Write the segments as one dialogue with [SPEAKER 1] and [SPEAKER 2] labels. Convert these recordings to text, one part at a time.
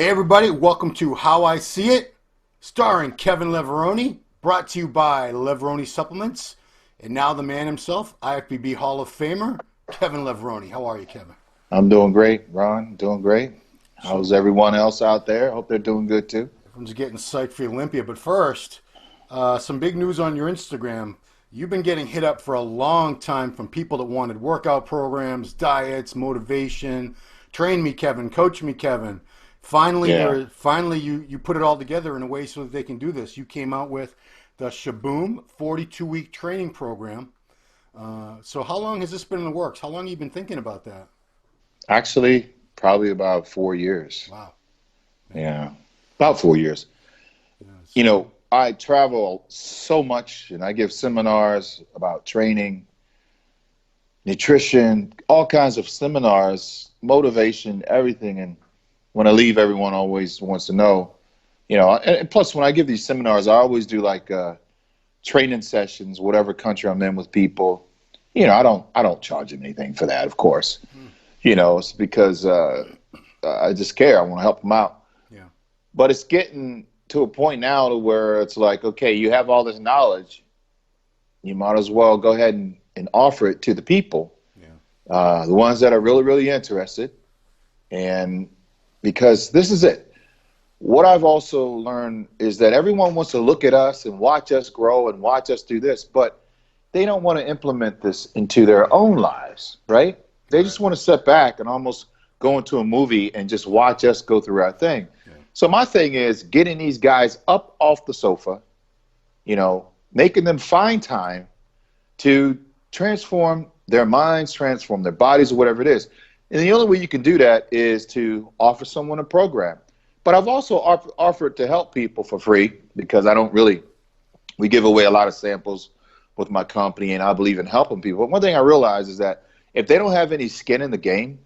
[SPEAKER 1] Hey everybody, welcome to How I See It, starring Kevin Levrone, brought to you by Levrone Supplements, and now the man himself, IFBB Hall of Famer, Kevin Levrone. How are you, Kevin?
[SPEAKER 2] I'm doing great, Ron. Doing great. How's
[SPEAKER 1] So,
[SPEAKER 2] everyone else out there? Hope they're doing good too.
[SPEAKER 1] everyone's getting psyched for Olympia, but first, some big news on your Instagram. You've been getting hit up for a long time from people that wanted workout programs, diets, motivation. Train me, Kevin. Coach me, Kevin. Finally,
[SPEAKER 2] Yeah.
[SPEAKER 1] you put it all together in a way so that they can do this. You came out with the Shaboom 42-week training program. So how long has this been in the works? How long have you been thinking about that?
[SPEAKER 2] Actually, probably about 4 years.
[SPEAKER 1] Wow.
[SPEAKER 2] Yeah. About 4 years.
[SPEAKER 1] Yes.
[SPEAKER 2] You know, I travel so much and I give seminars about training, nutrition, all kinds of seminars, motivation, everything. And when I leave, everyone always wants to know, and plus when I give these seminars, I always do like training sessions, whatever country I'm in with people. I don't charge them anything for that, of course. It's because I just care. I want to help them out.
[SPEAKER 1] Yeah.
[SPEAKER 2] But it's getting to a point now to where it's like, okay, you have all this knowledge. You might as well go ahead and offer it to the people, the ones that are really, really interested. And because this is it. What I've also learned is that everyone wants to look at us and watch us grow and watch us do this, but they don't want to implement this into their own lives, right? They just want to sit back and almost go into a movie and just watch us go through our thing. Yeah. So my thing is getting these guys up off the sofa, making them find time to transform their minds, transform their bodies, or whatever it is. And the only way you can do that is to offer someone a program. But I've also offered to help people for free because we give away a lot of samples with my company, and I believe in helping people. But one thing I realize is that if they don't have any skin in the game,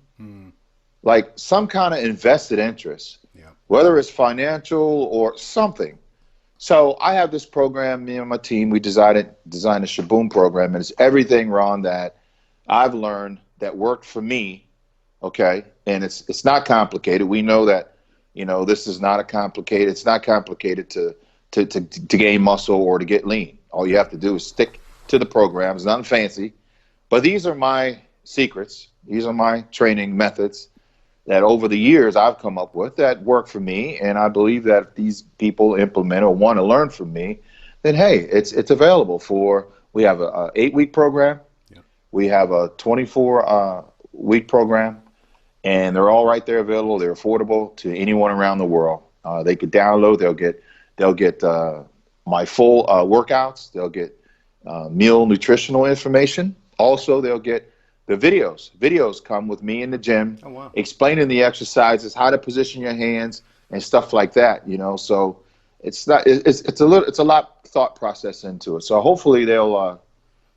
[SPEAKER 2] like some kind of invested interest, whether it's financial or something. So I have this program, me and my team, we designed a Shaboom program, and it's everything, Ron, that I've learned that worked for me, okay? And it's not complicated. We know that, this is not it's not complicated to gain muscle or to get lean. All you have to do is stick to the program. It's nothing fancy. But these are my secrets. These are my training methods that over the years I've come up with that work for me. And I believe that if these people implement or want to learn from me, then hey, it's available we have a 8-week program. Yeah. We have a 24-week program, and they're all right there available. They're affordable to anyone around the world. They could download, they'll get my full workouts. They'll get meal nutritional information. Also, they'll get the videos. Videos come with me in the gym, explaining the exercises, how to position your hands, and stuff like that. So it's a lot thought process into it. So hopefully they'll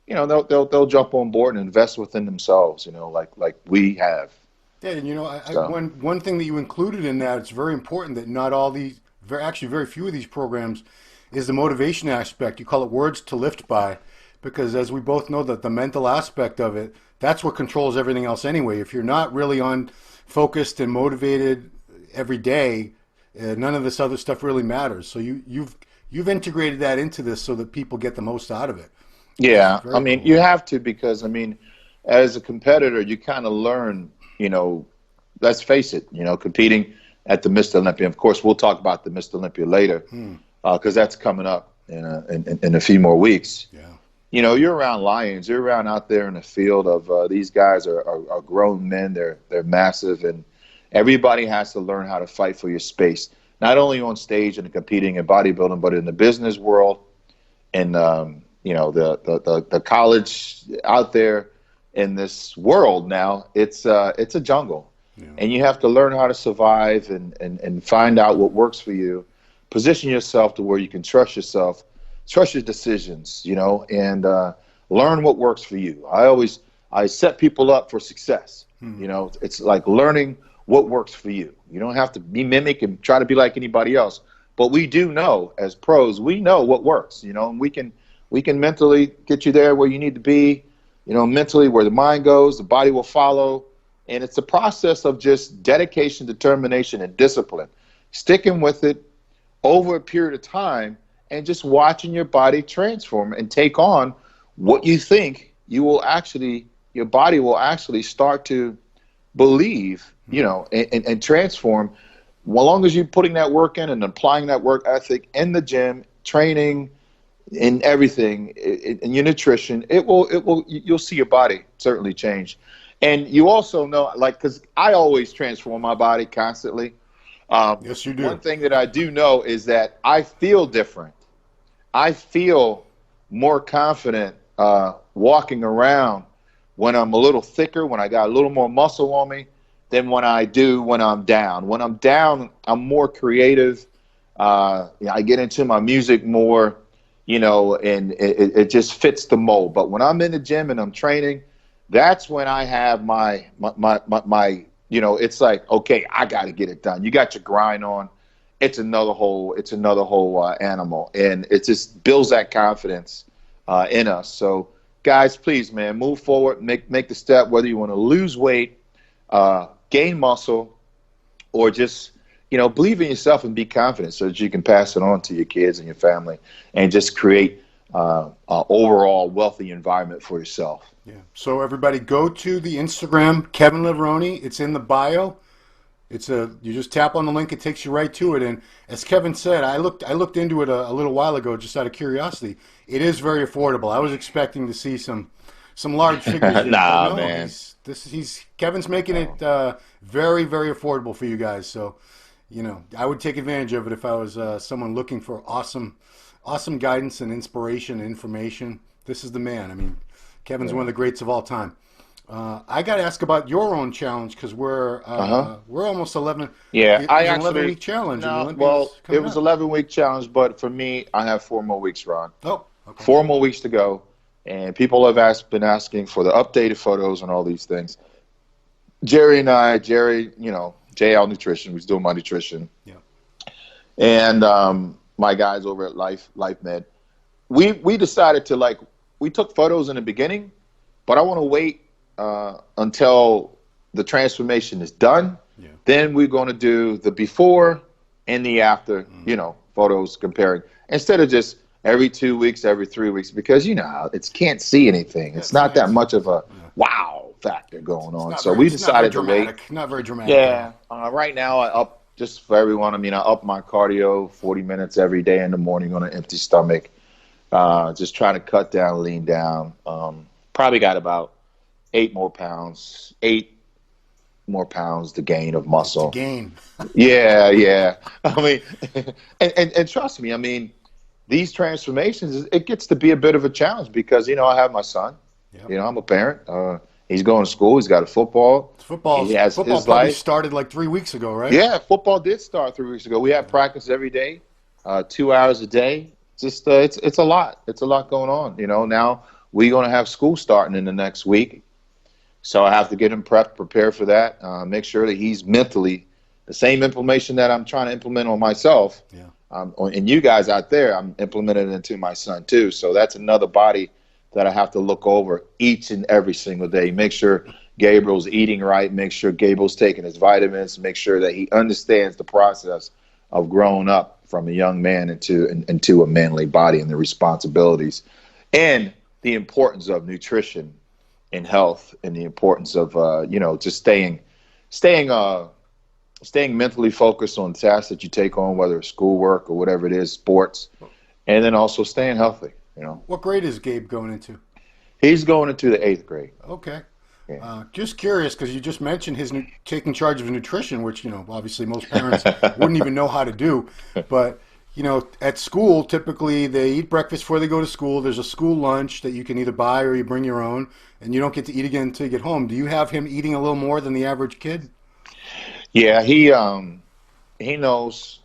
[SPEAKER 2] jump on board and invest within themselves. Like we have.
[SPEAKER 1] Yeah, and one thing that you included in that, it's very important that not all these, very few of these programs, is the motivation aspect. You call it words to lift by, because as we both know that the mental aspect of it, that's what controls everything else anyway. If you're not really focused and motivated every day, none of this other stuff really matters. So you've integrated that into this so that people get the most out of it.
[SPEAKER 2] Yeah, cool. You have to, because as a competitor, you kind of learn. Let's face it. Competing at the Mr. Olympia. Of course, we'll talk about the Mr. Olympia later, because that's coming up in a few more weeks. Yeah. You're around lions. You're around out there in the field of these guys are grown men. They're massive, and everybody has to learn how to fight for your space. Not only on stage and competing in bodybuilding, but in the business world, and the college out there in this world now. It's a jungle, and you have to learn how to survive and find out what works for you. Position yourself to where you can trust yourself. Trust your decisions, and learn what works for you. I set people up for success. It's like learning what works for you. You don't have to be mimic and try to be like anybody else. But we do know, as pros, we know what works. And we can mentally get you there where you need to be. Mentally where the mind goes, the body will follow. And it's a process of just dedication, determination, and discipline. sticking with it over a period of time and just watching your body transform and take on what you think your body will actually start to believe, and transform. As long as you're putting that work in and applying that work ethic in the gym, training, in everything, in your nutrition, you'll see your body certainly change. And you also know, because I always transform my body constantly.
[SPEAKER 1] Yes, you do.
[SPEAKER 2] One thing that I do know is that I feel different. I feel more confident walking around when I'm a little thicker, when I got a little more muscle on me, than when I do when I'm down. When I'm down, I'm more creative. I get into my music more, and it just fits the mold. But when I'm in the gym and I'm training, that's when I have my it's like, okay, I got to get it done. You got your grind on. It's another whole animal, and it just builds that confidence in us. So, guys, please, man, move forward, make the step. Whether you want to lose weight, gain muscle, or just believe in yourself and be confident, so that you can pass it on to your kids and your family, and just create an overall wealthy environment for yourself.
[SPEAKER 1] Yeah. So everybody, go to the Instagram, Kevin Levrone. It's in the bio. You just tap on the link, it takes you right to it. And as Kevin said, I looked into it a little while ago, just out of curiosity. It is very affordable. I was expecting to see some large figures.
[SPEAKER 2] Nah, no, man.
[SPEAKER 1] Kevin's making it very, very affordable for you guys. So, I would take advantage of it if I was someone looking for awesome guidance and inspiration and information. This is the man. I mean, Kevin's one of the greats of all time. I got to ask about your own challenge, because we're almost 11.
[SPEAKER 2] Yeah,
[SPEAKER 1] it was an 11-week challenge.
[SPEAKER 2] No, it was 11-week challenge, but for me, I have 4 more weeks, Ron.
[SPEAKER 1] Oh, okay.
[SPEAKER 2] 4 more weeks to go, and people have been asking for the updated photos and all these things. Jerry, JL Nutrition, who's doing my nutrition, and my guys over at Life Med, we decided to we took photos in the beginning, but I want to wait until the transformation is done. Yeah. Then we're going to do the before and the after, photos comparing, instead of just every 2 weeks, every 3 weeks, because it can't see anything. It's not that much of a wow factor going on. So we decided to wait.
[SPEAKER 1] Not very dramatic.
[SPEAKER 2] Yeah. Right now, just for everyone, I up my cardio 40 minutes every day in the morning on an empty stomach. Just trying to cut down, lean down. Probably got about 8 more pounds to gain of muscle. Yeah. And trust me, these transformations, it gets to be a bit of a challenge, because, I have my son. Yep. I'm a parent. He's going to school. He's got a football.
[SPEAKER 1] Football probably started 3 weeks ago, right?
[SPEAKER 2] Yeah, football did start 3 weeks ago. We have practice every day, 2 hours a day. Just it's a lot. It's a lot going on. Now we're going to have school starting in the next week. So I have to get him prepared for that, make sure that he's mentally the same information that I'm trying to implement on myself. Yeah. And you guys out there, I'm implementing it into my son too. So that's another body that I have to look over each and every single day. Make sure Gabriel's eating right, make sure Gabriel's taking his vitamins, make sure that he understands the process of growing up from a young man into a manly body, and the responsibilities and the importance of nutrition and health, and the importance of just staying mentally focused on tasks that you take on, whether it's schoolwork or whatever it is, sports, and then also staying healthy.
[SPEAKER 1] What grade is Gabe going into?
[SPEAKER 2] He's going into the 8th grade.
[SPEAKER 1] Okay. Yeah. Just curious, because you just mentioned his taking charge of nutrition, which obviously most parents wouldn't even know how to do. But at school, typically they eat breakfast before they go to school. There's a school lunch that you can either buy or you bring your own, and you don't get to eat again until you get home. Do you have him eating a little more than the average kid?
[SPEAKER 2] Yeah, he knows.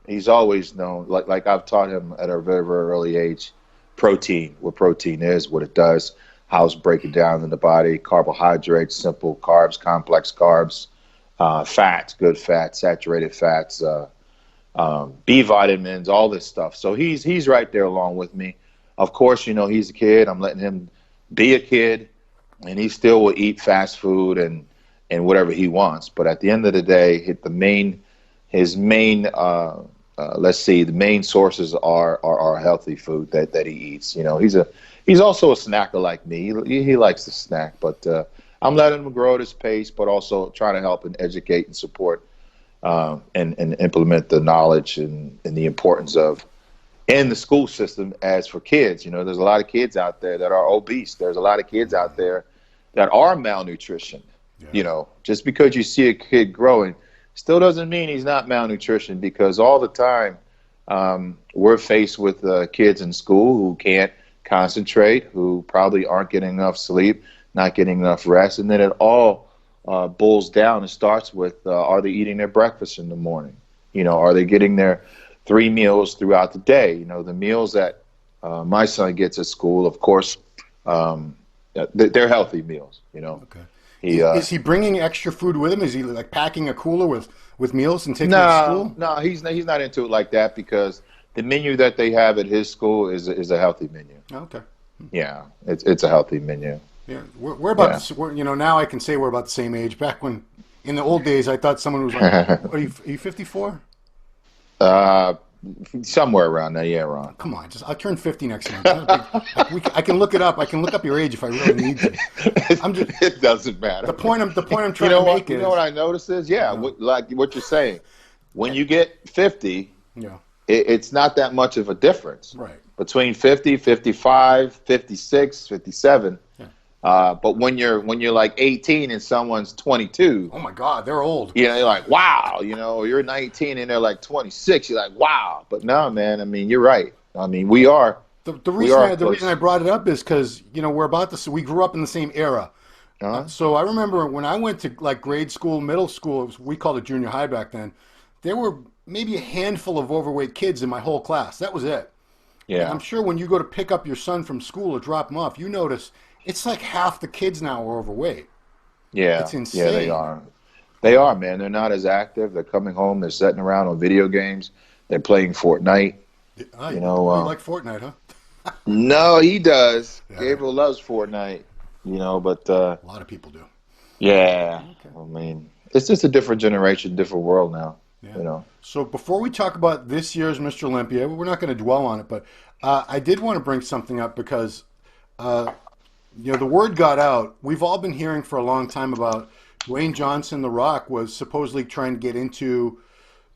[SPEAKER 2] He's always known. Like I've taught him at a very, very early age, what protein is, what it does, how it's breaking down in the body, carbohydrates, simple carbs, complex carbs, fats, good fats, saturated fats, B vitamins, all this stuff. So he's right there along with me. Of course, he's a kid. I'm letting him be a kid, and he still will eat fast food and whatever he wants. But at the end of the day, the his main let's see, the main sources are healthy food that he eats. You know, he's also a snacker like me. He likes to snack, but I'm letting him grow at his pace, but also trying to help and educate and support and implement the knowledge and the importance of in the school system as for kids. You know, there's a lot of kids out there that are obese. There's a lot of kids out there that are malnutrition. Yeah. You know, just because you see a kid growing still doesn't mean he's not malnutrition, because all the time we're faced with kids in school who can't concentrate, who probably aren't getting enough sleep, not getting enough rest. And then it all boils down and starts with, are they eating their breakfast in the morning? You know, are they getting their 3 meals throughout the day? You know, the meals that my son gets at school, of course, they're healthy meals, you know. Okay.
[SPEAKER 1] Is he bringing extra food with him? Is he like packing a cooler with meals and taking it to school?
[SPEAKER 2] No, he's not into it like that, because the menu that they have at his school is a healthy menu.
[SPEAKER 1] Okay.
[SPEAKER 2] Yeah, it's a healthy menu.
[SPEAKER 1] Yeah, we're about you know, now I can say we're about the same age. Back when, in the old days, I thought someone was like, are you 54?
[SPEAKER 2] Somewhere around there, yeah, Ron.
[SPEAKER 1] Come on, I'll turn 50 next month. I can look it up. I can look up your age if I really need to.
[SPEAKER 2] It doesn't matter.
[SPEAKER 1] The point I'm trying to make is,
[SPEAKER 2] you know what I noticed is, like what you're saying, when you get 50, it's not that much of a difference.
[SPEAKER 1] Right.
[SPEAKER 2] Between 50, 55, 56, 57. Yeah. But when you're like 18 and someone's 22,
[SPEAKER 1] oh my God, they're old.
[SPEAKER 2] You know, you're like, wow. You know, you're 19 and they're like 26. You're like, wow. But no, man. I mean, you're right. I mean, we are.
[SPEAKER 1] The reason I brought it up is because, you know, we grew up in the same era. So I remember when I went to like grade school, middle school, we called it junior high back then. There were maybe a handful of overweight kids in my whole class. That was it. Yeah. And I'm sure when you go to pick up your son from school or drop him off, you notice it's like half the kids now are overweight. Yeah. It's insane.
[SPEAKER 2] Yeah, they are. They are, man. They're not as active. They're coming home. They're sitting around on video games. They're playing Fortnite.
[SPEAKER 1] You know, you like Fortnite, huh?
[SPEAKER 2] No, he does. Yeah. Gabriel loves Fortnite. You know, but
[SPEAKER 1] a lot of people do.
[SPEAKER 2] Yeah. Okay. I mean, it's just a different generation, different world now. Yeah. You know.
[SPEAKER 1] So before we talk about this year's Mr. Olympia, we're not going to dwell on it, but I did want to bring something up because, you know, the word got out. We've all been hearing for a long time about Dwayne Johnson, The Rock, was supposedly trying to get into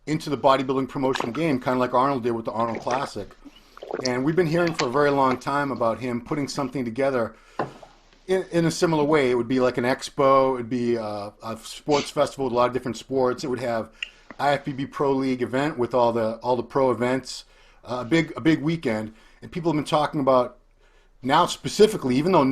[SPEAKER 1] the bodybuilding promotion game, kind of like Arnold did with the Arnold Classic. And we've been hearing for a very long time about him putting something together in a similar way. It would be like an expo. It would be a sports festival with a lot of different sports. It would have IFBB Pro League event with all the pro events, a big weekend. And people have been talking about now specifically, even though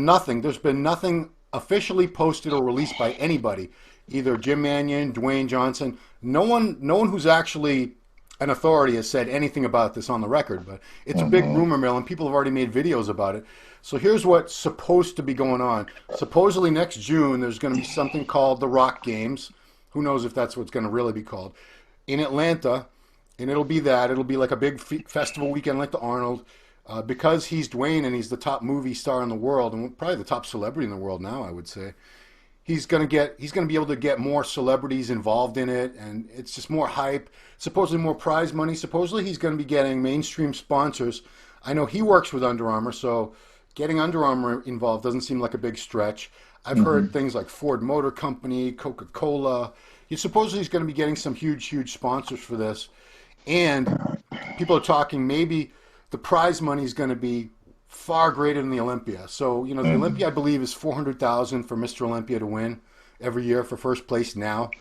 [SPEAKER 1] there's been nothing officially posted or released by anybody, either Jim Mannion, Dwayne Johnson. No one who's actually an authority has said anything about this on the record, but it's a big rumor mill and people have already made videos about it. So here's what's supposed to be going on. Supposedly next June, there's going to be something called the Rock Games. Who knows if that's what's going to really be called, in Atlanta. And it'll be like a big festival weekend like the Arnold. Because he's Dwayne and he's the top movie star in the world and probably the top celebrity in the world now, I would say. He's going to be able to get more celebrities involved in it, and it's just more hype, supposedly more prize money. Supposedly he's going to be getting mainstream sponsors. I know he works with Under Armour, so getting Under Armour involved doesn't seem like a big stretch. I've heard things like Ford Motor Company, Coca-Cola. Supposedly he's going to be getting some huge sponsors for this. And people are talking maybe the prize money is going to be far greater than the Olympia. So, you know, the Olympia, I believe, is $400,000 for Mr. Olympia to win every year for first place now.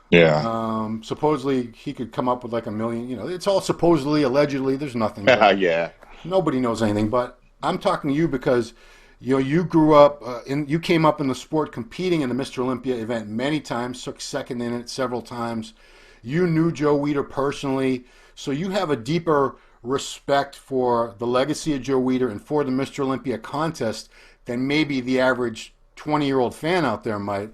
[SPEAKER 2] Yeah.
[SPEAKER 1] Supposedly he could come up with like $1 million. You know, it's all supposedly, allegedly. There's nothing.
[SPEAKER 2] Yeah.
[SPEAKER 1] Nobody knows anything. But I'm talking to you because, you know, you grew up you came up in the sport competing in the Mr. Olympia event many times, took second in it several times. You knew Joe Weider personally, so you have a deeper respect for the legacy of Joe Weider and for the Mr. Olympia contest than maybe the average 20-year-old fan out there might.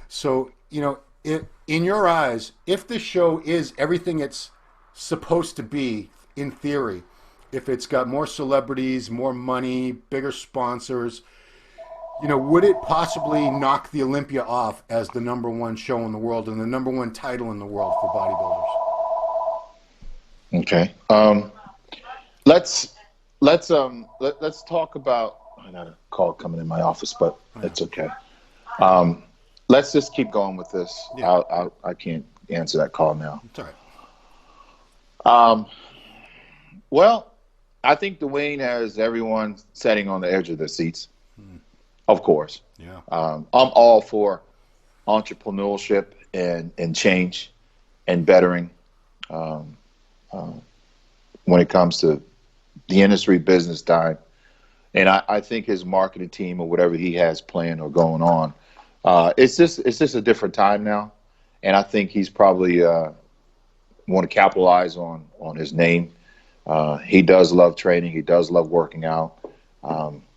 [SPEAKER 1] So, you know, in your eyes, if this show is everything it's supposed to be in theory, if it's got more celebrities, more money, bigger sponsors, you know, would it possibly knock the Olympia off as the #1 show in the world and the #1 title in the world for bodybuilders?
[SPEAKER 2] Okay. Let's talk about. I got a call coming in my office, but it's okay. Let's just keep going with this. Yeah. I can't answer that call now.
[SPEAKER 1] It's all right.
[SPEAKER 2] Well, I think Dwayne has everyone sitting on the edge of their seats. Of course.
[SPEAKER 1] Yeah.
[SPEAKER 2] I'm all for entrepreneurship and change and bettering when it comes to the industry business time. And I think his marketing team or whatever he has planned or going on, it's just a different time now. And I think he's probably want to capitalize on his name. He does love training. He does love working out.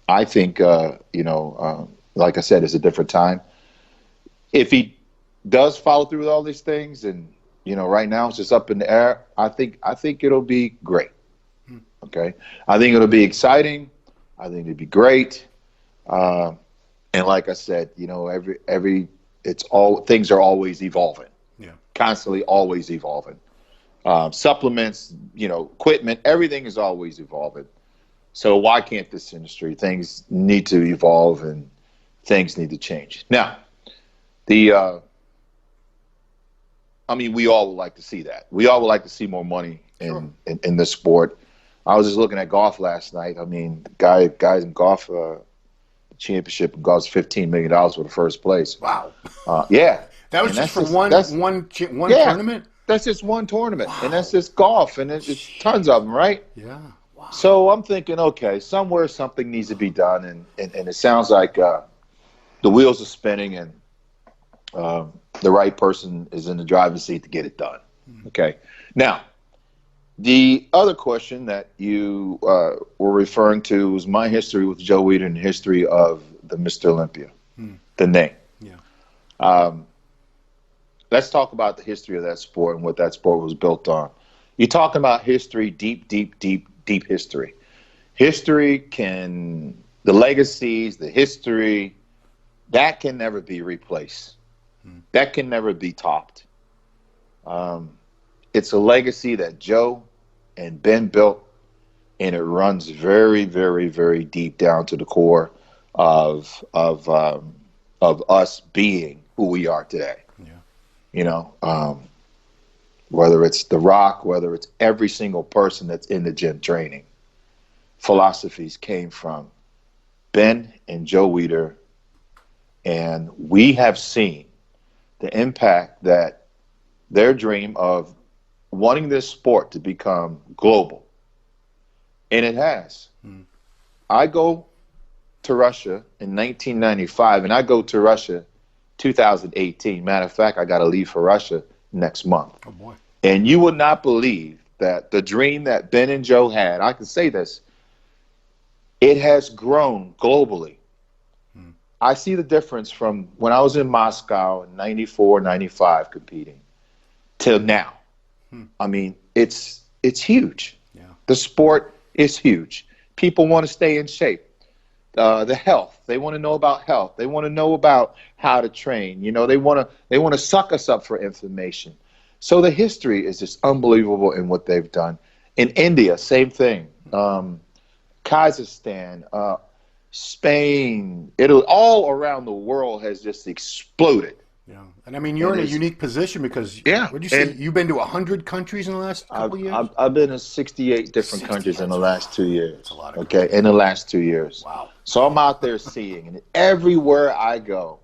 [SPEAKER 2] I think, like I said, it's a different time. If he does follow through with all these things, and right now it's just up in the air, I think it'll be great. Okay, I think it'll be exciting. I think it'll be great. And like I said, things are always evolving.
[SPEAKER 1] Yeah,
[SPEAKER 2] constantly always evolving. Supplements, equipment, everything is always evolving. So why can't this industry? Things need to evolve and things need to change. Now, we all would like to see that. We all would like to see more money in this sport. I was just looking at golf last night. I mean, guys in golf, championship in golf is $15 million for the first place.
[SPEAKER 1] Wow.
[SPEAKER 2] Yeah.
[SPEAKER 1] That was just for one tournament?
[SPEAKER 2] That's just one tournament, wow. And that's just golf, and it's tons of them, right?
[SPEAKER 1] Yeah. Wow.
[SPEAKER 2] So I'm thinking, okay, somewhere something needs to be done, and it sounds like the wheels are spinning, and the right person is in the driver's seat to get it done. Mm-hmm. Okay. Now, the other question that you were referring to was my history with Joe Weider and the history of the Mr. Olympia, the name.
[SPEAKER 1] Yeah.
[SPEAKER 2] Let's talk about the history of that sport and what that sport was built on. You're talking about history, deep history. The legacies, the history, that can never be replaced. That can never be topped. It's a legacy that Joe and Ben built, and it runs very, very, very deep down to the core of us being who we are today. Whether it's The Rock, whether it's every single person that's in the gym training, philosophies came from Ben and Joe Weider, and we have seen the impact that their dream of wanting this sport to become global, and it has. I go to Russia in 1995, and I go to Russia 2018. Matter of fact, I got to leave for Russia next month.
[SPEAKER 1] Oh boy!
[SPEAKER 2] And you would not believe that the dream that Ben and Joe had, I can say this, it has grown globally. I see the difference from when I was in Moscow in 94, 95 competing till now. I mean, it's huge. Yeah. The sport is huge. People want to stay in shape. The health. They want to know about health. They want to know about how to train. They want to suck us up for information. So the history is just unbelievable in what they've done. In India, same thing. Kazakhstan, Spain, Italy, all around the world has just exploded.
[SPEAKER 1] Yeah, and I mean, you're in a unique position because, what'd you say, you've been to 100 countries in the last couple of years?
[SPEAKER 2] I've been in 68 different countries in the last 2 years.
[SPEAKER 1] That's a lot of countries.
[SPEAKER 2] In the last 2 years.
[SPEAKER 1] Wow.
[SPEAKER 2] So I'm out there seeing, and everywhere I go,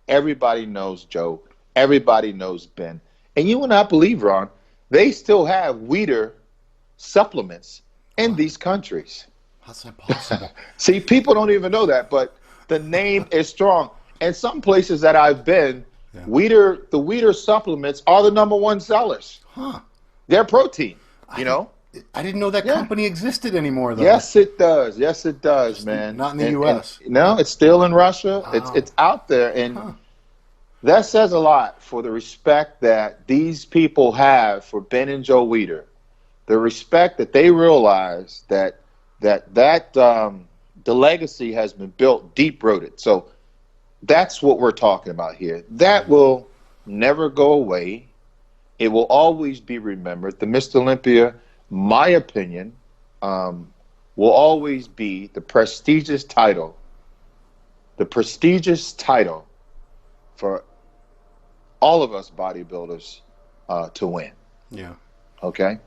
[SPEAKER 2] everybody knows Joe, everybody knows Ben. And you would not believe, Ron, they still have Weider supplements in these countries.
[SPEAKER 1] How's that possible?
[SPEAKER 2] See, people don't even know that, but the name is strong. And some places that I've been, the Weider supplements are the #1 sellers.
[SPEAKER 1] Huh.
[SPEAKER 2] They're protein,
[SPEAKER 1] I didn't know that company existed anymore, though.
[SPEAKER 2] Yes, it does. Yes, it does, man.
[SPEAKER 1] Not in the U.S.
[SPEAKER 2] No, it's still in Russia.
[SPEAKER 1] Wow.
[SPEAKER 2] It's out there. And that says a lot for the respect that these people have for Ben and Joe Weider. The respect that they realize that the legacy has been built deep-rooted. So that's what we're talking about here. That will never go away. It will always be remembered. The Mr. Olympia my opinion, will always be the prestigious title for all of us bodybuilders to win.
[SPEAKER 1] Yeah.
[SPEAKER 2] Okay.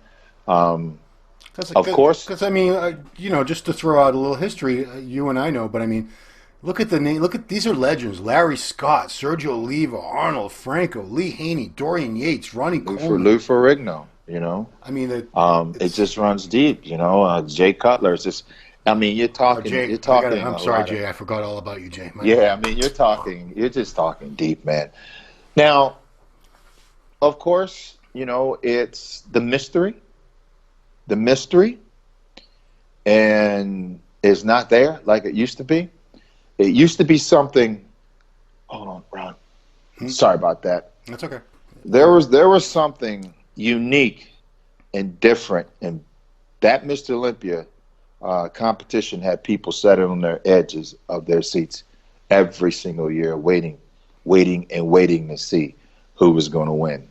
[SPEAKER 1] Of course. Because I mean, just to throw out a little history, you and I know, but I mean, look at the name. Look at these are legends: Larry Scott, Sergio Oliva, Arnold Franco, Lee Haney, Dorian Yates, Ronnie Coleman,
[SPEAKER 2] Lou Ferrigno.
[SPEAKER 1] I mean,
[SPEAKER 2] it just runs deep. Jay Cutler. It's just. I mean, you're talking.
[SPEAKER 1] Jay, I'm sorry, Jay. I forgot all about you, Jay.
[SPEAKER 2] I mean, you're just talking deep, man. Now, of course, it's the mystery. The mystery, and it's not there like it used to be. It used to be something. Hold on, Ron. Sorry about that.
[SPEAKER 1] That's okay.
[SPEAKER 2] There was something unique and different, and that Mr. Olympia competition had people sitting on their edges of their seats every single year, waiting to see who was going to win.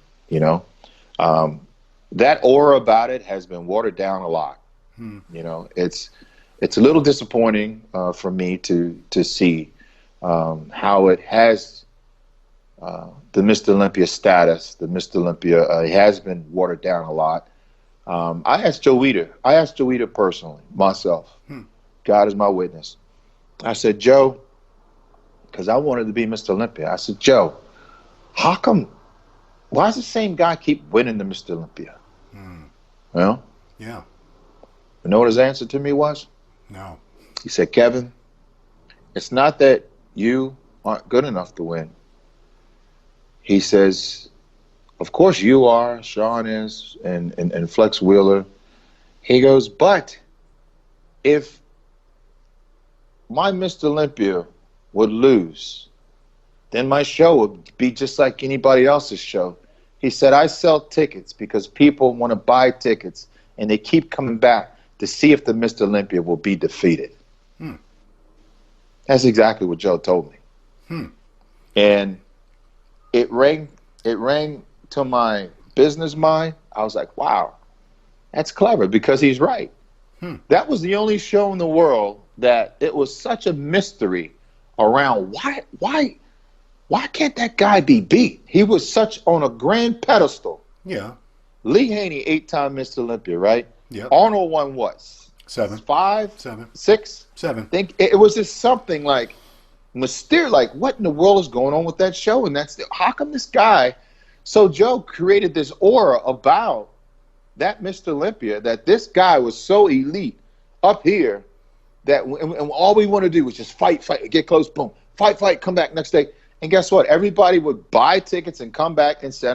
[SPEAKER 2] That aura about it has been watered down a lot. It's a little disappointing for me to see how it has the Mr. Olympia status. The Mr. Olympia has been watered down a lot. I asked Joe Weider personally, myself. God is my witness. I said, Joe, because I wanted to be Mr. Olympia. I said, Joe, why does the same guy keep winning the Mr. Olympia? Yeah.
[SPEAKER 1] You
[SPEAKER 2] know what his answer to me was?
[SPEAKER 1] No.
[SPEAKER 2] He said, Kevin, it's not that you aren't good enough to win. He says, of course you are, Sean is, and Flex Wheeler. He goes, but if my Mr. Olympia would lose, then my show would be just like anybody else's show. He said, I sell tickets because people want to buy tickets, and they keep coming back to see if the Mr. Olympia will be defeated. That's exactly what Joe told me. And it rang to my business mind. I was like, wow, that's clever, because he's right. That was the only show in the world that it was such a mystery around why can't that guy be beat? He was such on a grand pedestal.
[SPEAKER 1] Yeah.
[SPEAKER 2] Lee Haney, 8-time Mr. Olympia, right?
[SPEAKER 1] Yep.
[SPEAKER 2] Arnold won what?
[SPEAKER 1] 7.
[SPEAKER 2] 5?
[SPEAKER 1] 7.
[SPEAKER 2] 6?
[SPEAKER 1] 7.
[SPEAKER 2] Think it was just something like mysterious, like what in the world is going on with that show? And how come this guy? So Joe created this aura about that Mr. Olympia, that this guy was so elite up here that and all we want to do was just fight, get close, boom, fight, come back next day. And guess what? Everybody would buy tickets and come back and say,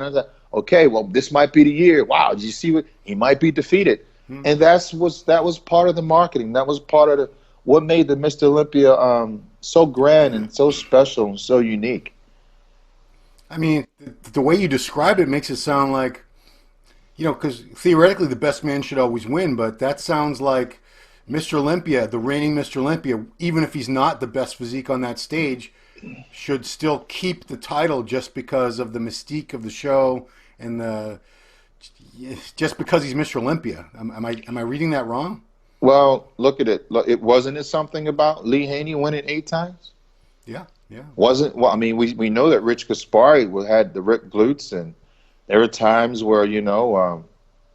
[SPEAKER 2] okay, well, this might be the year. Wow, did you see what he might be defeated? And that was part of the marketing. That was part of what made the Mr. Olympia so grand and so special and so unique.
[SPEAKER 1] I mean, the way you describe it makes it sound like, because theoretically the best man should always win, but that sounds like Mr. Olympia, the reigning Mr. Olympia, even if he's not the best physique on that stage, should still keep the title just because of the mystique of the show and just because he's Mr. Olympia. Am I reading that wrong?
[SPEAKER 2] Well, look at it. Look, wasn't it something about Lee Haney winning 8 times?
[SPEAKER 1] Yeah.
[SPEAKER 2] Wasn't well? I mean, we know that Rich Gaspari had the ripped glutes, and there were times where there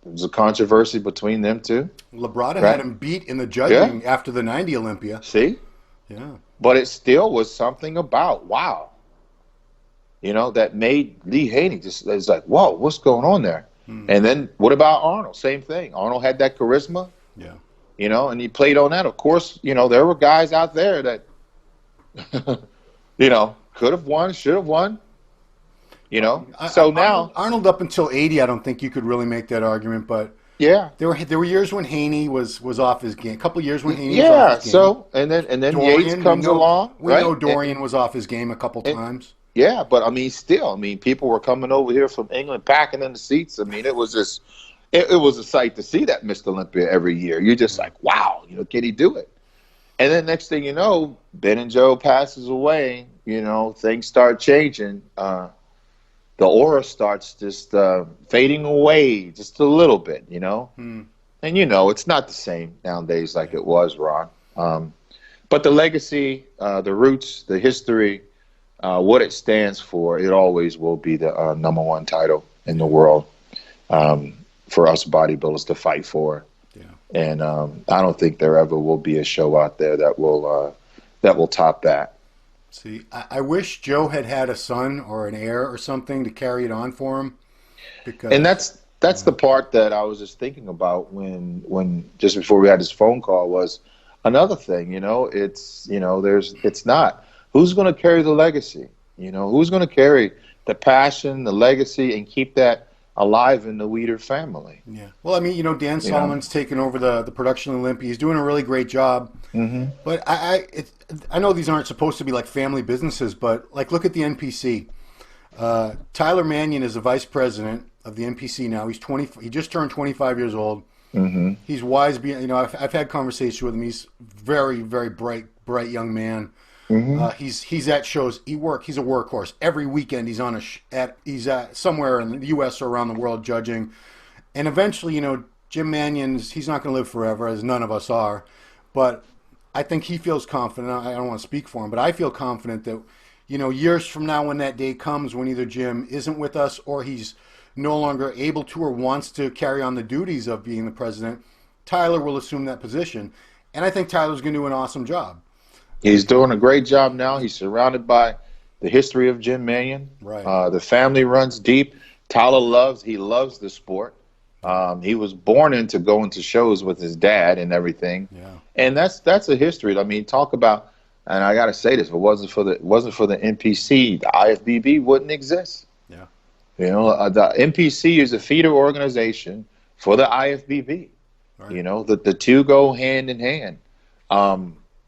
[SPEAKER 2] was a controversy between them two.
[SPEAKER 1] Labrada had him beat in the judging after the '90 Olympia.
[SPEAKER 2] See?
[SPEAKER 1] Yeah.
[SPEAKER 2] But it still was something about that made Lee Haney it's like, whoa, what's going on there? And then what about Arnold? Same thing. Arnold had that charisma.
[SPEAKER 1] Yeah.
[SPEAKER 2] And he played on that. Of course, there were guys out there that, could have won, should have won.
[SPEAKER 1] Arnold up until '80, I don't think you could really make that argument, but
[SPEAKER 2] yeah,
[SPEAKER 1] there were years when Haney was off his game. A couple of years when Haney was off his game.
[SPEAKER 2] So and then Dorian, Yates comes along.
[SPEAKER 1] We know Dorian was off his game a couple times.
[SPEAKER 2] Yeah, but people were coming over here from England, packing in the seats. I mean, it was just, it was a sight to see that Mr. Olympia every year. You're just like, wow, can he do it? And then next thing you know, Ben and Joe passes away. Things start changing. The aura starts just fading away just a little bit. And it's not the same nowadays like it was, Ron. But the legacy, the roots, the history, what it stands for, it always will be the #1 title in the world for us bodybuilders to fight for. Yeah. And I don't think there ever will be a show out there that will top that.
[SPEAKER 1] See, I wish Joe had a son or an heir or something to carry it on for him.
[SPEAKER 2] And that's the part that I was just thinking about when just before we had this phone call was another thing. It's not who's going to carry the legacy. Who's going to carry the passion, the legacy, and keep that alive in the Weider family.
[SPEAKER 1] Yeah. Well, I mean, Dan Solomon's taken over the production of Olympia. He's doing a really great job. Mm-hmm. But I know these aren't supposed to be like family businesses, but like look at the NPC. Tyler Mannion is the vice president of the NPC now. He's 20. He just turned 25 years old. Mm-hmm. He's wise. I've had conversations with him. He's very, very bright young man. Mm-hmm. He's at shows. He's a workhorse. Every weekend he's on he's somewhere in the U.S. or around the world judging. And eventually, Jim Mannion's, he's not going to live forever, as none of us are. But I think he feels confident. I don't want to speak for him, but I feel confident that, years from now when that day comes when either Jim isn't with us or he's no longer able to or wants to carry on the duties of being the president, Tyler will assume that position. And I think Tyler's going to do an awesome job.
[SPEAKER 2] He's doing a great job now. He's surrounded by the history of Jim Mannion.
[SPEAKER 1] Right.
[SPEAKER 2] The family runs deep. Tyler loves the sport. He was born into going to shows with his dad and everything. Yeah. And that's a history. I mean, talk about, and I got to say this, if it wasn't for the NPC, the IFBB wouldn't exist.
[SPEAKER 1] Yeah.
[SPEAKER 2] The NPC is a feeder organization for the IFBB. Right. The two go hand in hand.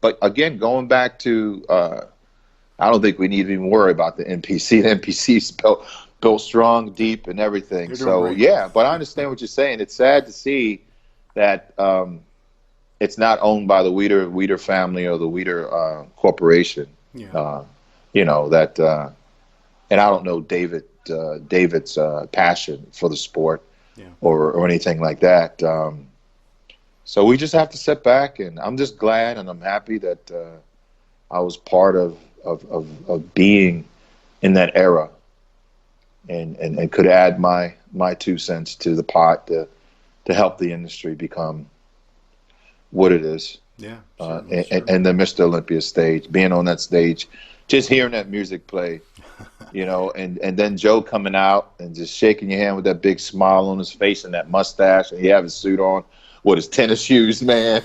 [SPEAKER 2] But again, going back to, I don't think we need to even worry about the NPC. The NPC is built strong, deep, and everything. So yeah, but I understand what you're saying. It's sad to see that it's not owned by the Weider family or the Weider corporation.
[SPEAKER 1] Yeah.
[SPEAKER 2] And I don't know David's passion for the sport, or anything like that. So we just have to sit back, and I'm just glad and I'm happy that I was part of being in that era, and could add my 2 cents to the pot to help the industry become what it is.
[SPEAKER 1] Yeah.
[SPEAKER 2] And the Mr. Olympia stage, being on that stage, just hearing that music play, and then Joe coming out and just shaking your hand with that big smile on his face and that mustache, and he have his suit on with his tennis shoes, man.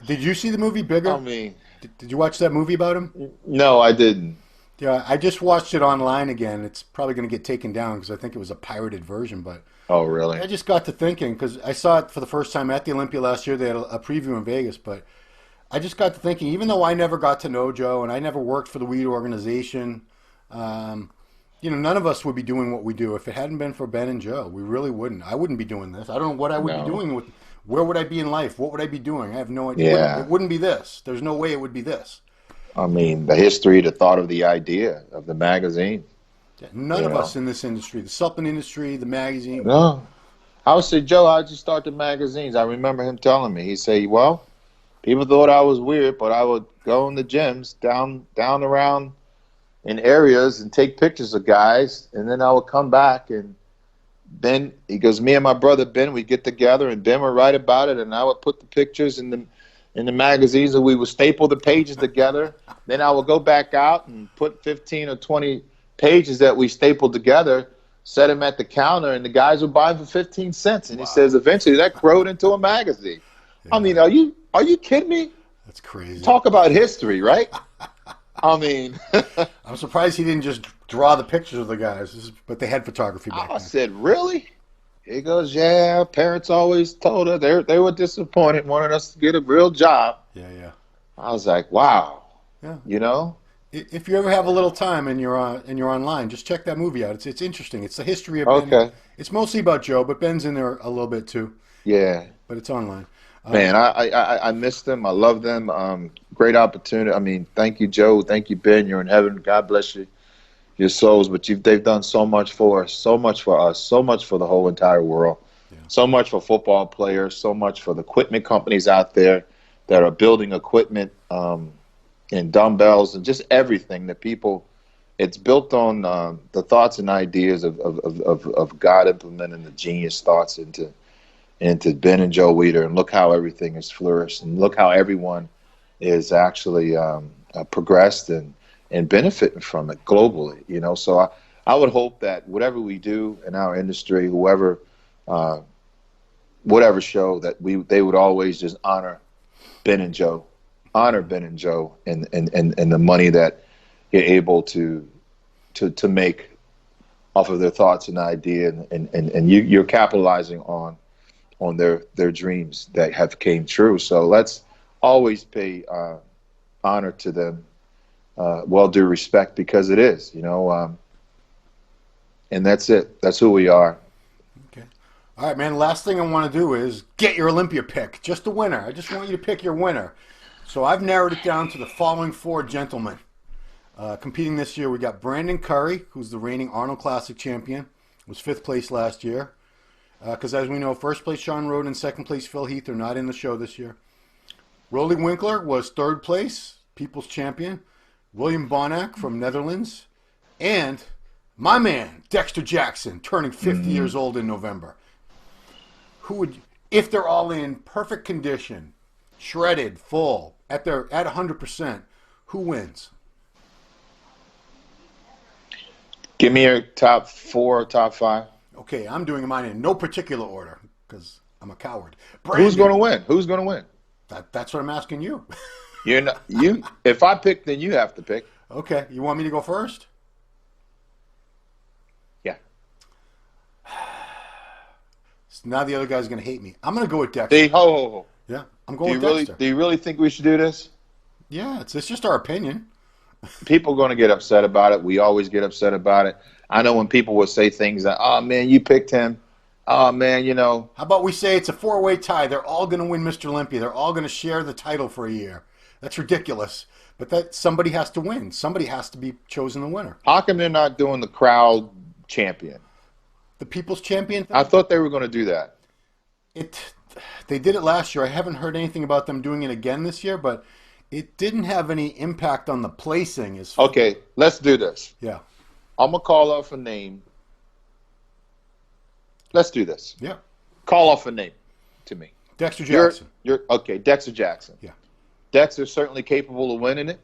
[SPEAKER 1] Did you see the movie Bigger?
[SPEAKER 2] I mean,
[SPEAKER 1] did you watch that movie about him?
[SPEAKER 2] No, I didn't.
[SPEAKER 1] Yeah, I just watched it online again. It's probably going to get taken down because I think it was a pirated version. But
[SPEAKER 2] oh, really?
[SPEAKER 1] I just got to thinking because I saw it for the first time at the Olympia last year. They had a preview in Vegas, but I just got to thinking, even though I never got to know Joe and I never worked for the Weider organization, none of us would be doing what we do if it hadn't been for Ben and Joe. We really wouldn't. I wouldn't be doing this. I don't know what I would be doing. Where would I be in life? What would I be doing? I have no idea.
[SPEAKER 2] Yeah.
[SPEAKER 1] It wouldn't be this. There's no way it would be this.
[SPEAKER 2] I mean, the history, the thought of the idea of the magazine.
[SPEAKER 1] Yeah, none of us in this industry, the supplement industry, the magazine.
[SPEAKER 2] No. I would say, Joe, how'd you start the magazines? I remember him telling me. He'd say, well, people thought I was weird, but I would go in the gyms down around in areas and take pictures of guys, and then I would come back, and Ben, he goes, me and my brother Ben, we'd get together, and Ben would write about it, and I would put the pictures in the magazines, and we would staple the pages together. Then I would go back out and put 15 or 20 pages that we stapled together, set them at the counter, and the guys would buy them for 15 cents. And he says, eventually that growed into a magazine. Yeah. I mean, are you kidding me?
[SPEAKER 1] That's crazy.
[SPEAKER 2] Talk about history, right? I mean,
[SPEAKER 1] I'm surprised he didn't just draw the pictures of the guys, but they had photography back then.
[SPEAKER 2] I said, really? He goes, yeah, parents always told us they were disappointed, wanted us to get a real job.
[SPEAKER 1] Yeah.
[SPEAKER 2] I was like, wow.
[SPEAKER 1] Yeah. If you ever have a little time and you're online, just check that movie out. It's interesting. It's the history of Ben. It's mostly about Joe, but Ben's in there a little bit too.
[SPEAKER 2] Yeah.
[SPEAKER 1] But it's online.
[SPEAKER 2] Man, I miss them. I love them. Great opportunity. I mean, thank you, Joe. Thank you, Ben. You're in heaven. God bless you, your souls. But they've done so much for us, so much for us, so much for the whole entire world. So much for football players, so much for the equipment companies out there that are building equipment and dumbbells and just everything that people. It's built on the thoughts and ideas of God implementing the genius thoughts into Ben and Joe Weider, and look how everything has flourished, and look how everyone is actually progressed and benefiting from it globally. You know, so I would hope that whatever we do in our industry, whoever, whatever show, that they would always just honor Ben and Joe, and the money that you're able to make off of their thoughts and idea, and you're capitalizing on their dreams that have came true. So let's always pay honor to them, well due respect, because it is, you know, and that's it. That's who we are.
[SPEAKER 1] Okay. All right, man. Last thing I want to do is get your Olympia pick, just the winner. I just want you to pick your winner. So I've narrowed it down to the following 4 gentlemen. Competing this year, we got Brandon Curry, who's the reigning Arnold Classic champion, was 5th place last year. Because as we know, 1st place Sean Roden and 2nd place Phil Heath are not in the show this year. Rolly Winkler was 3rd place, People's Champion. William Bonac from Netherlands. And my man, Dexter Jackson, turning 50 years old in November. Who would, if they're all in perfect condition, shredded, full, at 100%, who wins?
[SPEAKER 2] Give me your top 4, top 5.
[SPEAKER 1] Okay, I'm doing mine in no particular order because I'm a coward. Brandon,
[SPEAKER 2] Who's going to win? Who's going to win?
[SPEAKER 1] That's what I'm asking you.
[SPEAKER 2] You're not, you. If I pick, then you have to pick.
[SPEAKER 1] Okay, you want me to go first?
[SPEAKER 2] Yeah.
[SPEAKER 1] So now the other guy's going to hate me. I'm going to go with Dexter. Yeah, I'm going with Dexter.
[SPEAKER 2] Do you really think we should do this?
[SPEAKER 1] Yeah, it's just our opinion.
[SPEAKER 2] People are going to get upset about it. We always get upset about it. I know when people will say things like, "Oh man, you picked him." "Oh man, you know."
[SPEAKER 1] How about we say it's a 4-way tie? They're all going to win Mr. Olympia. They're all going to share the title for a year. That's ridiculous. But that somebody has to win. Somebody has to be chosen the winner.
[SPEAKER 2] How come they're not doing the crowd champion?
[SPEAKER 1] The People's Champion thing?
[SPEAKER 2] I thought they were going to do that.
[SPEAKER 1] They did it last year. I haven't heard anything about them doing it again this year, but it didn't have any impact on the placing.
[SPEAKER 2] Okay, let's do this.
[SPEAKER 1] Yeah.
[SPEAKER 2] I'm going to call off a name. Let's do this.
[SPEAKER 1] Yeah.
[SPEAKER 2] Call off a name to me.
[SPEAKER 1] Dexter Jackson.
[SPEAKER 2] Okay, Dexter Jackson.
[SPEAKER 1] Yeah.
[SPEAKER 2] Dexter's certainly capable of winning it.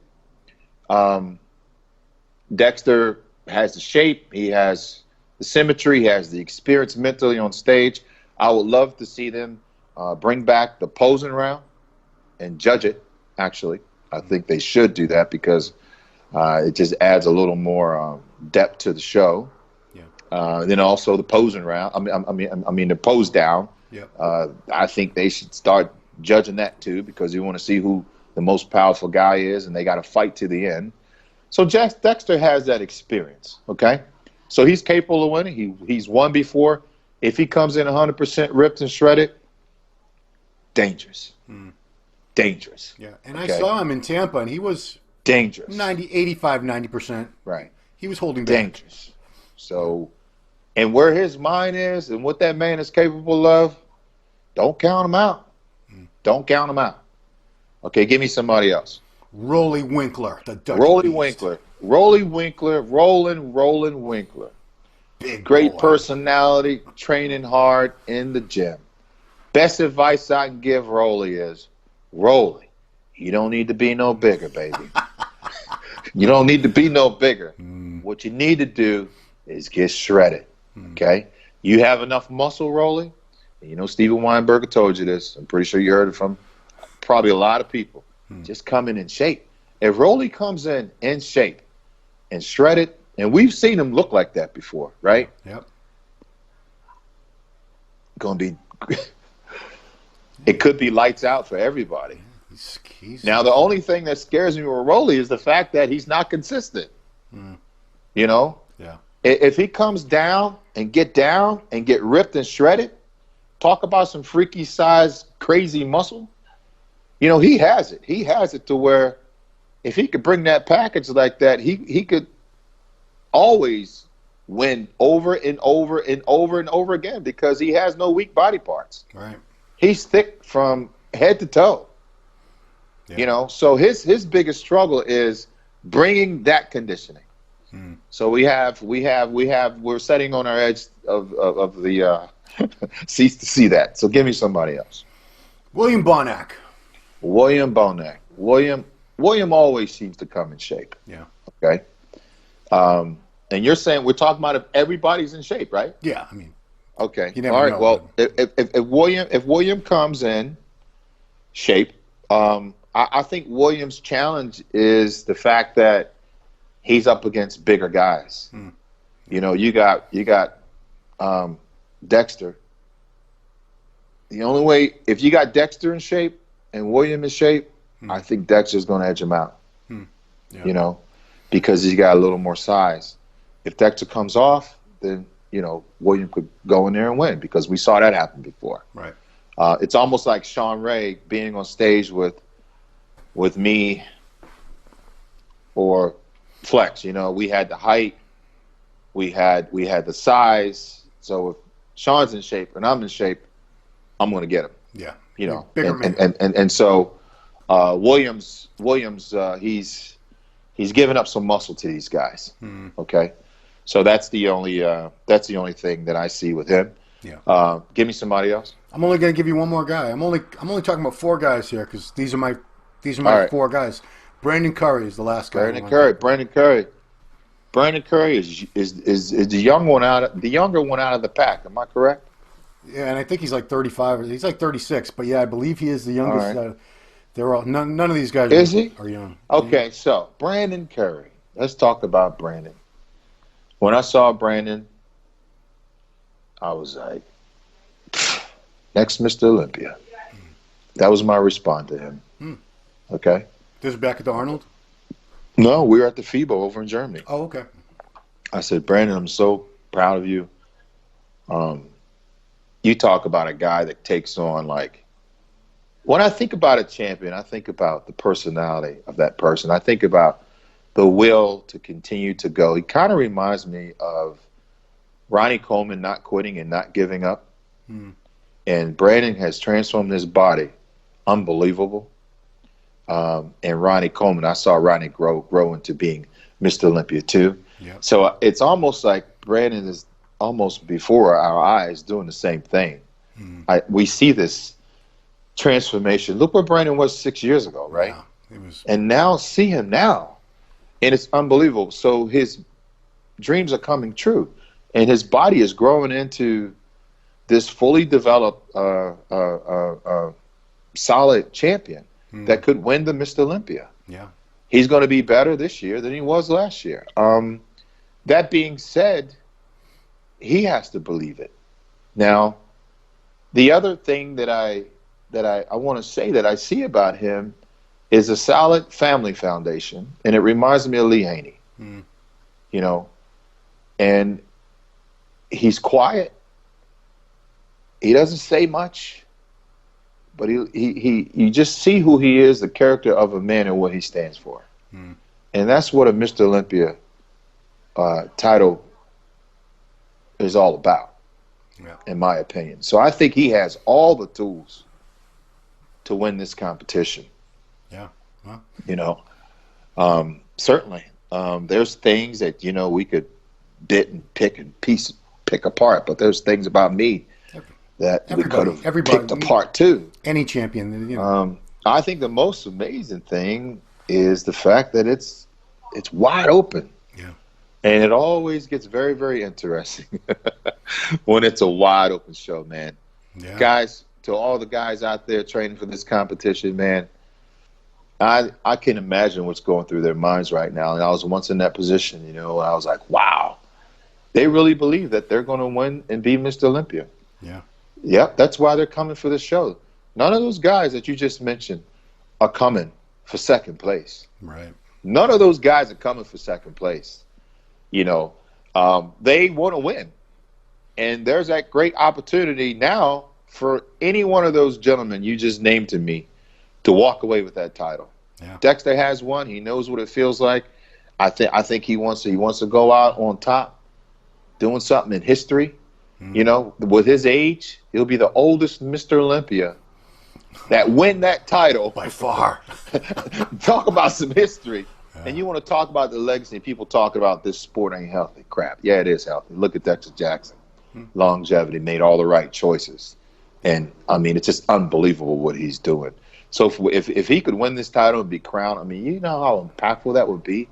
[SPEAKER 2] Dexter has the shape. He has the symmetry. He has the experience mentally on stage. I would love to see them bring back the posing round and judge it, actually. I think they should do that because it just adds a little more depth to the show. Yeah. Then also the posing round. I mean the pose down.
[SPEAKER 1] Yeah.
[SPEAKER 2] I think they should start judging that too, because you want to see who the most powerful guy is, and they got to fight to the end. So Dexter has that experience. Okay, so he's capable of winning. He's won before. If he comes in 100% ripped and shredded, dangerous. Dangerous.
[SPEAKER 1] Yeah, and okay. I saw him in Tampa, and he was
[SPEAKER 2] dangerous.
[SPEAKER 1] 90%.
[SPEAKER 2] Right.
[SPEAKER 1] He was holding back.
[SPEAKER 2] Dangerous. So, and where his mind is and what that man is capable of, don't count him out. Don't count him out. Okay, give me somebody else.
[SPEAKER 1] Rolly Winkler, the Dutch
[SPEAKER 2] Rolly
[SPEAKER 1] beast.
[SPEAKER 2] Winkler. Rolly Winkler, Rolling Winkler.
[SPEAKER 1] Big
[SPEAKER 2] Great
[SPEAKER 1] boy.
[SPEAKER 2] Personality, training hard in the gym. Best advice I can give Rolly is, Rolly, you don't need to be no bigger, baby. You don't need to be no bigger. What you need to do is get shredded, okay? You have enough muscle, Rolly. You know Steven Weinberger told you this. I'm pretty sure you heard it from probably a lot of people. Just come in shape. If Rolly comes in shape and shredded, and we've seen him look like that before, right?
[SPEAKER 1] Yep.
[SPEAKER 2] Going to be it could be lights out for everybody. Now, the only thing that scares me with Rolly is the fact that he's not consistent. You know?
[SPEAKER 1] Yeah.
[SPEAKER 2] If he comes down and get ripped and shredded, talk about some freaky size, crazy muscle. You know, he has it. He has it to where if he could bring that package like that, he could always win over and over and over and over again because he has no weak body parts.
[SPEAKER 1] Right.
[SPEAKER 2] He's thick from head to toe. Yeah. So his biggest struggle is bringing that conditioning. So we're sitting on our edge of the seats to see that. So give me somebody else.
[SPEAKER 1] William Bonac.
[SPEAKER 2] William always seems to come in shape.
[SPEAKER 1] Yeah.
[SPEAKER 2] Okay. And you're saying we're talking about if everybody's in shape, right?
[SPEAKER 1] Yeah. I mean.
[SPEAKER 2] Okay.
[SPEAKER 1] You never
[SPEAKER 2] all right.
[SPEAKER 1] know,
[SPEAKER 2] Well, if William comes in shape, I think William's challenge is the fact that he's up against bigger guys. You got Dexter. The only way, if you got Dexter in shape and William in shape, I think Dexter's going to edge him out. Yeah. Because he's got a little more size. If Dexter comes off, then William could go in there and win because we saw that happen before.
[SPEAKER 1] Right.
[SPEAKER 2] It's almost like Sean Ray being on stage with me or Flex. We had the height, we had the size. So if Sean's in shape and I'm in shape, I'm going to get him.
[SPEAKER 1] Yeah.
[SPEAKER 2] Bigger man. And so Williams, he's given up some muscle to these guys. Okay. So that's the only thing that I see with him.
[SPEAKER 1] Yeah.
[SPEAKER 2] Give me somebody else.
[SPEAKER 1] I'm only going to give you one more guy. I'm only talking about 4 guys here because these are my
[SPEAKER 2] right.
[SPEAKER 1] 4 guys. Brandon Curry is the last guy.
[SPEAKER 2] Brandon Curry is the younger one out of the pack. Am I correct?
[SPEAKER 1] Yeah, and I think he's like 35. He's like 36, but yeah, I believe he is the youngest.
[SPEAKER 2] All right.
[SPEAKER 1] They're all none of these guys are young.
[SPEAKER 2] Okay, so Brandon Curry. Let's talk about Brandon. When I saw Brandon, I was like, next Mr. Olympia. That was my response to him. Okay.
[SPEAKER 1] This is back at the Arnold?
[SPEAKER 2] No, we were at the FIBO over in Germany.
[SPEAKER 1] Oh, okay.
[SPEAKER 2] I said, Brandon, I'm so proud of you. You talk about a guy that takes on, like, when I think about a champion, I think about the personality of that person. I think about the will to continue to go. He kind of reminds me of Ronnie Coleman not quitting and not giving up. And Brandon has transformed his body. Unbelievable. And Ronnie Coleman, I saw Ronnie grow into being Mr. Olympia too.
[SPEAKER 1] Yep.
[SPEAKER 2] So it's almost like Brandon is almost before our eyes doing the same thing. We see this transformation. Look where Brandon was 6 years ago, right?
[SPEAKER 1] Yeah,
[SPEAKER 2] and now see him now. And it's unbelievable. So his dreams are coming true. And his body is growing into this fully developed, solid champion that could win the Mr. Olympia.
[SPEAKER 1] Yeah.
[SPEAKER 2] He's going to be better this year than he was last year. That being said, he has to believe it. Now, the other thing that I want to say that I see about him is a solid family foundation, and it reminds me of Lee Haney. And he's quiet. He doesn't say much, but you just see who he is, the character of a man and what he stands for. And that's what a Mr. Olympia title is all about, in my opinion. So I think he has all the tools to win this competition.
[SPEAKER 1] Yeah. Well.
[SPEAKER 2] Certainly. There's things that, we could bit and pick and pick apart, but there's things about me that we could have picked apart too.
[SPEAKER 1] Any champion,
[SPEAKER 2] I think the most amazing thing is the fact that it's wide open.
[SPEAKER 1] Yeah.
[SPEAKER 2] And it always gets very, very interesting when it's a wide open show, man.
[SPEAKER 1] Yeah.
[SPEAKER 2] Guys, to all the guys out there training for this competition, man, I can imagine what's going through their minds right now. And I was once in that position, and I was like, wow. They really believe that they're going to win and be Mr. Olympia.
[SPEAKER 1] Yeah.
[SPEAKER 2] Yep, that's why they're coming for the show. None of those guys that you just mentioned are coming for second place.
[SPEAKER 1] Right.
[SPEAKER 2] None of those guys are coming for second place. They want to win. And there's that great opportunity now for any one of those gentlemen you just named to me to walk away with that title.
[SPEAKER 1] Yeah.
[SPEAKER 2] Dexter has one. He knows what it feels like. I think he wants to go out on top. doing something in history. You know, with his age, he'll be the oldest Mr. Olympia that win that title.
[SPEAKER 1] By far.
[SPEAKER 2] Talk about some history. And you want to talk about the legacy. People talk about this sport ain't healthy. Crap. Yeah, it is healthy. Look at Dexter Jackson. Longevity, made all the right choices. And, I mean, it's just unbelievable what he's doing. So if he could win this title and be crowned, I mean, you know how impactful that would be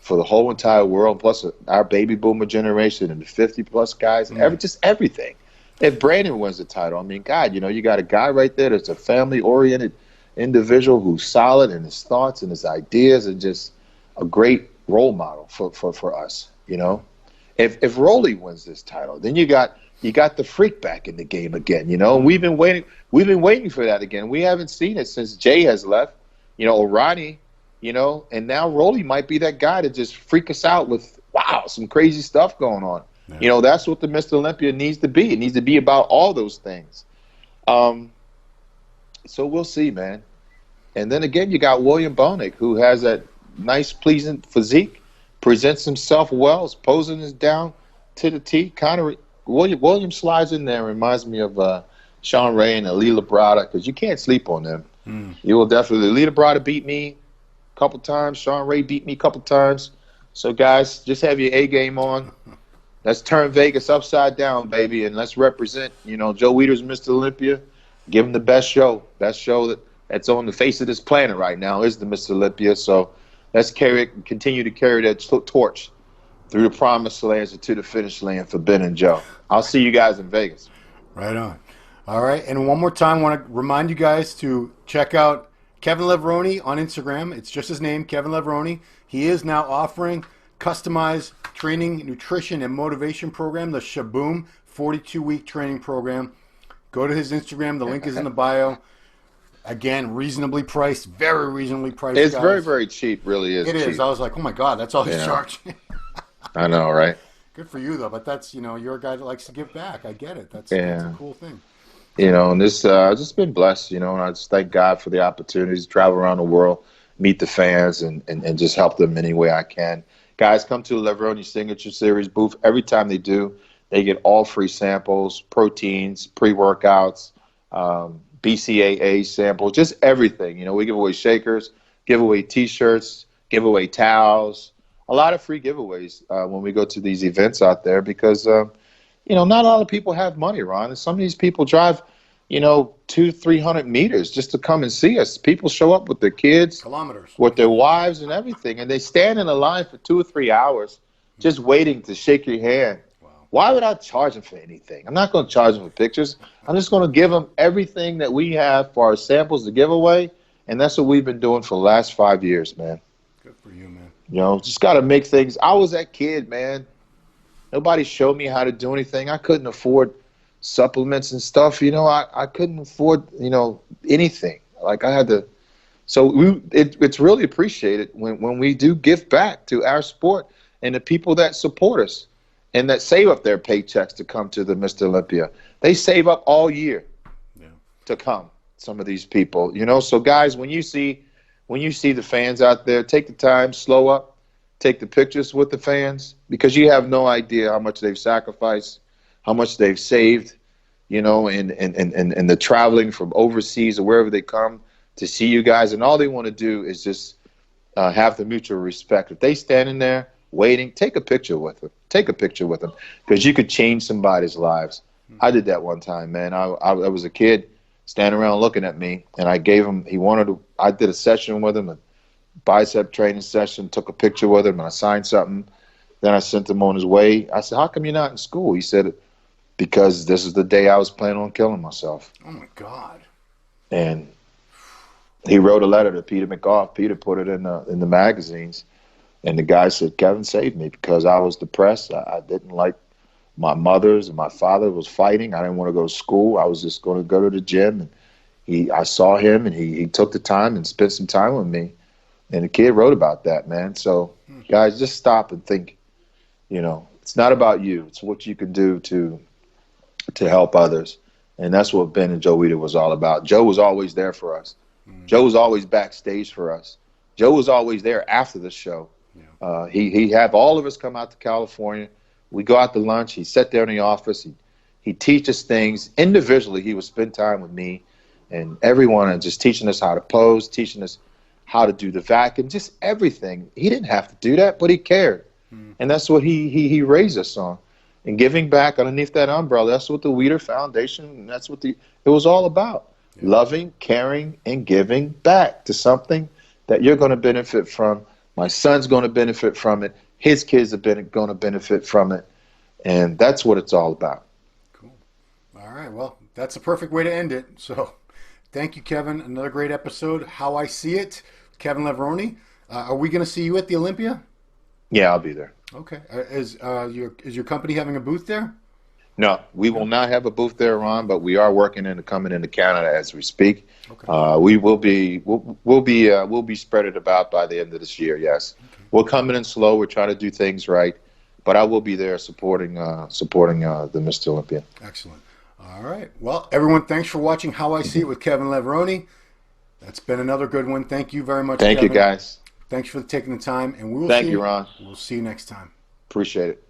[SPEAKER 2] for the whole entire world, plus our baby boomer generation and the 50-plus guys, and just everything. If Brandon wins the title, I mean, God, you know, you got a guy right there that's a family-oriented individual who's solid in his thoughts and his ideas and just a great role model for us, you know. If Rolly wins this title, then you got the freak back in the game again, you know. And we've been waiting for that again. We haven't seen it since Jay has left, you know, Ronnie. You know, and now Rolly might be that guy to just freak us out with, wow, some crazy stuff going on. Yeah. You know, that's what the Mr. Olympia needs to be. It needs to be about all those things. So we'll see, man. And then again, you got William Bonig, who has that nice, pleasing physique, presents himself well, is posing us down to the T. William slides in there, reminds me of Sean Ray and Ali Labrada, because you can't sleep on them. You will definitely. Ali Labrada beat me couple times. Sean Ray beat me a couple times. So, guys, just have your A game on. Let's turn Vegas upside down, baby, and let's represent, you know, Joe Weider's Mr. Olympia. Give him the best show. Best show that's on the face of this planet right now is the Mr. Olympia. So let's continue to carry that torch through the promised lands and to the finish line for Ben and Joe. I'll see you guys in Vegas.
[SPEAKER 1] Right on. All right, and one more time, I want to remind you guys to check out Kevin Levrone on Instagram. It's just his name, Kevin Levrone. He is now offering customized training, nutrition, and motivation program, the Shaboom 42-week training program. Go to his Instagram. The link is in the bio. Again, reasonably priced, very reasonably priced.
[SPEAKER 2] It's
[SPEAKER 1] guys.
[SPEAKER 2] very, very cheap. Really is.
[SPEAKER 1] It
[SPEAKER 2] cheap.
[SPEAKER 1] is. I was like, oh my God, that's all he's charging.
[SPEAKER 2] I know, right?
[SPEAKER 1] Good for you, though. But that's, you know, you're a guy that likes to give back. I get it. That's a cool thing.
[SPEAKER 2] You know, and this I've just been blessed, you know, and I just thank God for the opportunities to travel around the world, meet the fans, and just help them any way I can. Guys, come to the Levrone Signature Series booth. Every time they do, they get all free samples, proteins, pre-workouts, BCAA samples, just everything. You know, we give away shakers, give away T-shirts, give away towels, a lot of free giveaways when we go to these events out there because you know, not a lot of people have money, Ron. And some of these people drive, you know, 200-300 meters just to come and see us. People show up with their kids,
[SPEAKER 1] kilometers,
[SPEAKER 2] with their wives and everything, and they stand in a line for 2 or 3 hours just waiting to shake your hand. Wow. Why would I charge them for anything? I'm not going to charge them for pictures. I'm just going to give them everything that we have for our samples to give away, and that's what we've been doing for the last 5 years, man.
[SPEAKER 1] Good for you, man.
[SPEAKER 2] You know, just got to make things. I was that kid, man. Nobody showed me how to do anything. I couldn't afford supplements and stuff. You know, I couldn't afford, you know, anything. Like I had to. So it's really appreciated when we do give back to our sport and the people that support us and that save up their paychecks to come to the Mr. Olympia. They save up all year to come, some of these people. You know, so guys, when you see the fans out there, take the time, slow up. Take the pictures with the fans because you have no idea how much they've sacrificed, how much they've saved, you know, and the traveling from overseas or wherever they come to see you guys. And all they want to do is just have the mutual respect. If they stand in there waiting, take a picture with them. Take a picture with them because you could change somebody's lives. I did that one time, man. I was a kid standing around looking at me, and I gave him. I did a session with him. Bicep training session, took a picture with him, and I signed something. Then I sent him on his way. I said, how come you're not in school? He said, because this is the day I was planning on killing myself.
[SPEAKER 1] Oh, my God.
[SPEAKER 2] And he wrote a letter to Peter McGough. Peter put it in the magazines. And the guy said, Kevin saved me because I was depressed. I didn't like my mother's and my father was fighting. I didn't want to go to school. I was just going to go to the gym. And I saw him, and he took the time and spent some time with me. And the kid wrote about that, man. So, guys, just stop and think, you know, it's not about you. It's what you can do to help others. And that's what Ben and Joe Weider was all about. Joe was always there for us. Joe was always backstage for us. Joe was always there after the show. He had all of us come out to California. We go out to lunch. He sat there in the office. He teaches things individually. He would spend time with me and everyone, and just teaching us how to pose, teaching us how to do the vacuum, just everything. He didn't have to do that, but he cared. And that's what he raised us on. And giving back underneath that umbrella, that's what the Weider Foundation, that's what it was all about. Yeah. Loving, caring, and giving back to something that you're going to benefit from. My son's going to benefit from it. His kids are going to benefit from it. And that's what it's all about.
[SPEAKER 1] Cool. All right. Well, that's a perfect way to end it. So thank you, Kevin. Another great episode. How I See It, Kevin Levrone. Are we going to see you at the Olympia?
[SPEAKER 2] Yeah, I'll be there.
[SPEAKER 1] Okay. Is your company having a booth there?
[SPEAKER 2] No, we will not have a booth there, Ron, but we are working into coming into Canada as we speak. Okay. We will be we'll be spread it about by the end of this year. Yes, okay. We're coming in slow. We're trying to do things right, but I will be there supporting the Mr. Olympia.
[SPEAKER 1] Excellent. All right. Well, everyone, thanks for watching How I See It with Kevin Levrone. That's been another good one. Thank you very much.
[SPEAKER 2] Thank
[SPEAKER 1] Kevin.
[SPEAKER 2] you, guys.
[SPEAKER 1] Thanks for taking the time, and we will.
[SPEAKER 2] Thank you, Ron.
[SPEAKER 1] We'll see you next time.
[SPEAKER 2] Appreciate it.